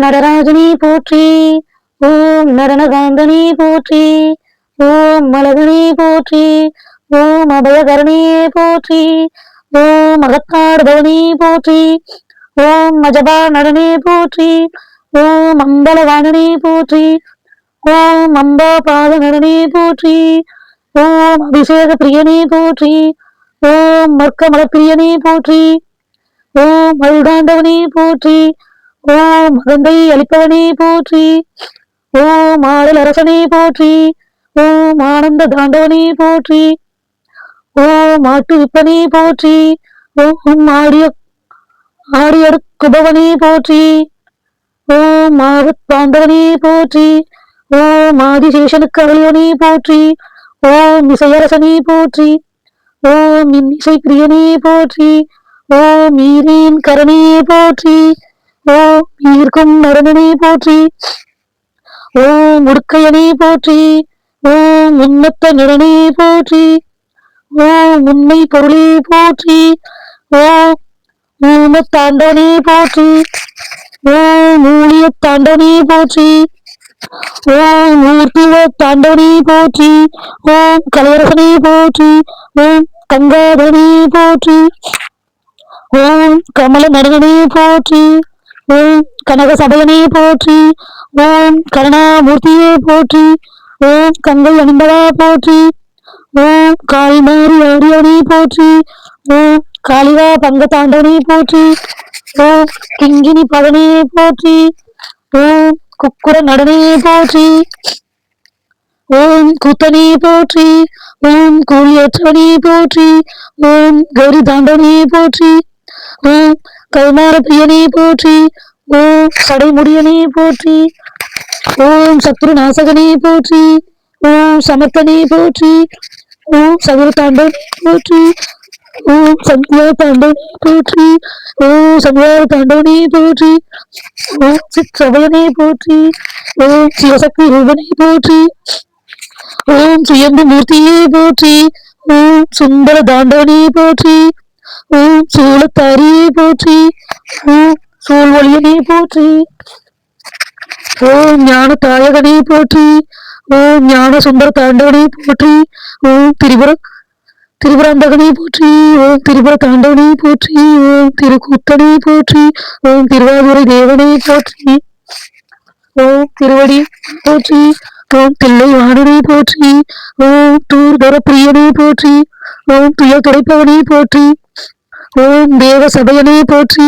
நடராஜனே போற்றி. ஓம் நடனகாந்தனே போற்றி. ஓம் மலகனே போற்றி. ஓம் அபயகரணே போற்றி. ஓம் மகத்தார்பவனே போற்றி. ஓம் மஜபா நடனே போற்றி. ஓம் அம்பலவாணனே போற்றி. ஓம் அம்பா பாத நடனே போற்றி. ஓம் அபிஷேக பிரியனே போற்றி. ஓம் மர்க்கமலப்பிரியனே போற்றி. ஓம் அருள்தாண்டவனே போற்றி. ஓம் மகந்தை அளிப்பவனே போற்றி. ஓம் ஆடல் அரசனே போற்றி. ஓம் ஆனந்த தாண்டவனே போற்றி. ஓம் ஆட்டு விப்பனே போற்றி. ஓம் ஆடியடுக்குபவனே போற்றி. ஓம் ஆகத்தாண்டவனே போற்றி. ஓம் ஆதிசேஷனுக்கு அருளியவனே போற்றி. ஓம் இசையரசனே போற்றி. ஓம் இன்னிசை பிரியனே போற்றி. ஓம் ஈரேன் கரணே போற்றி. ஓம் ஈர்க்கும் நரனே போற்றி. ஓம் உடுக்கையனே போற்றி. ஓம் உன்னத்த நடனே போற்றி. ஓம் உண்மை பொருளே போற்றி. ஓம் ஊமத்தாண்டவனே போற்றி. ஓம் ஊழியத்தாண்டவனே போற்றி. ஓம் மூர்த்திவ தாண்டவனே போற்றி. ஓம் கலையரசனே போற்றி. ஓம் கங்காதரனே போற்றி. ஓம் கமல நடனனே போற்றி. ஓம் கனக சபையனே போற்றி. ஓம் கருணாமூர்த்தியே போற்றி. ஓம் கங்கை அணிந்தவா போற்றி. ஓம் காளிமாரி ஆடியவனே போற்றி. ஓம் காளிகா பங்க தாண்டவனே போற்றி. ஓம் கிங்கினி பவனே போற்றி. ஓம் குக்குர நடனே போற்றி. ஓம் கூத்தனே போற்றி. ஓம் கூலியற்றவனே போற்றி. ஓம் கௌரி தாண்டவனே போற்றி. ஓம் கௌமார பிரியனே போற்றி. ஓம் சடைமுடியனே போற்றி. ஓம் சத்ரு நாசகனே போற்றி. ஓம் சமர்த்தனே போற்றி. ஓம் சதுர தாண்டவனே போற்றி. ஓம் சந்தியா தாண்டவனே போற்றி. ஓம் சம்ஹார தாண்டவனே போற்றி. ஓம் சிற்றபயனே போற்றி. ஓம் சிவசக்தி ரூபனே போற்றி. ஓம் சுயம்பு மூர்த்தியே போற்றி. ஓம் சுந்தர தாண்டவனே போற்றி. ஓம் சூலத்தாரியே போற்றி. ஓம் சூழ்வொழியனே போற்றி. ஓம் ஞான தாயகனே போற்றி. ஓம் ஞான சுந்தர தாண்டவனே போற்றி. ஓம் திரிபுராந்தகனே போற்றி. ஓம் திரிபுர தாண்டவனே போற்றி. ஓம் திருக்கூத்தனே போற்றி. ஓம் திருவாதுரை தேவனே போற்றி. ஓம் திருவடி போற்றி. ஓம் தில்லை வாணனே போற்றி. ஓம் தூர்தர பிரியனே போற்றி. ஓம் துயர் துடைப்பவனே போற்றி. ஓம் தேவ சபையனே போற்றி.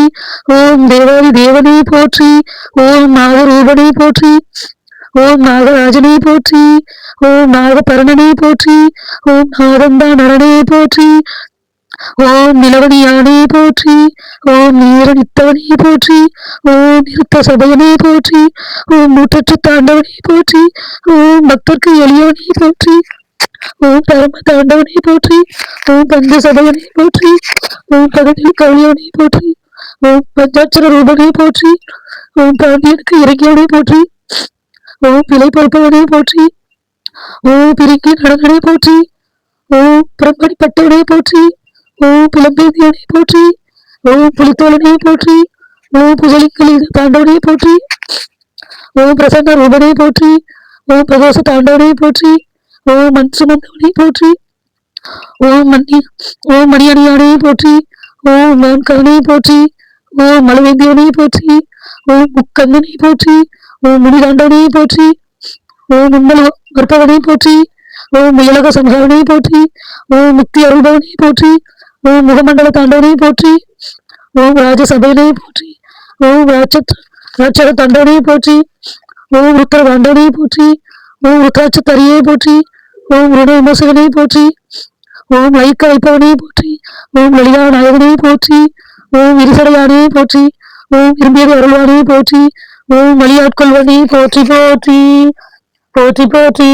ஓம் தேவாதி தேவனே போற்றி. ஓம் நாகரூபனே போற்றி. ஓம் நாகராஜனே போற்றி. ஓம் நாகபரணனே போற்றி. ஓம் நாகந்தா நரனே போற்றி. ஓம் நிலவணியானே போற்றி. ஓம் நீர நித்தவனே போற்றி. ஓம் நிறுத்த சபையனே போற்றி. ஓம் நூற்றற்று தாண்டவனே போற்றி. ஓம் பக்தர்க்கு எளியவனே போற்றி. ஓம் பரம தாண்டவனே போற்றி. ஓம் பஞ்ச சபையனே போற்றி. ஓம் பகதில் கவுளியவனே போற்றி. ஓம் பஞ்சாட்சர ரூபனே போற்றி. ஓம் பாண்டியனுக்கு இறங்கியவனே போற்றி. ஓம் பிழை பொறுப்பவனே போற்றி. ஓம் பிரிங்கி நடனே போற்றி. ஓம் புறம்படிப்பட்டவனே போற்றி. ஓம் பிளம்பேந்தியவனே போற்றி. ஓம் புலித்தோழனே போற்றி. ஓம் புஜலிங்களில் தாண்டவனே போற்றி. ஓம் பிரசன்ன ரூபனே போற்றி. ஓம் பிரதோஷ தாண்டவனே போற்றி. ஓம் மண் சுமந்தவனே போற்றி. ஓம் மணியணியானே போற்றி. ஓம் மான்கவனே போற்றி. ஓம் மலுவேந்தியவனே போற்றி. ஓம் முக்கந்தனே போற்றி. ஓம் முனிதாண்டவனே போற்றி. ஓம் முன்னல் மற்பவனே போற்றி. ஓம் முயலக சம்ஹாரனே போற்றி. ஓம் முக்தி அருள்பவனே போற்றி. ஓம் முகமண்டல தாண்டவனே போற்றி. ஓம் ராஜசபையனே போற்றி. ஓம் ராட்சத தாண்டவனே போற்றி. ஓம் ருத்ர தாண்டவனே போற்றி. ஓம் ருத்ராட்ச தரியே போற்றி. ஓம் ருண விமோசகனே போற்றி. ஓம் லைக்க வைப்பவனே போற்றி. ஓம் லலிதா நாயகனே போற்றி. ஓம் இருசடையானே போற்றி. ஓம் விரும்பியது அருள்வானே போற்றி. ஓம் வழியாட்கொள்வனே போற்றி போற்றி போற்றி போற்றி.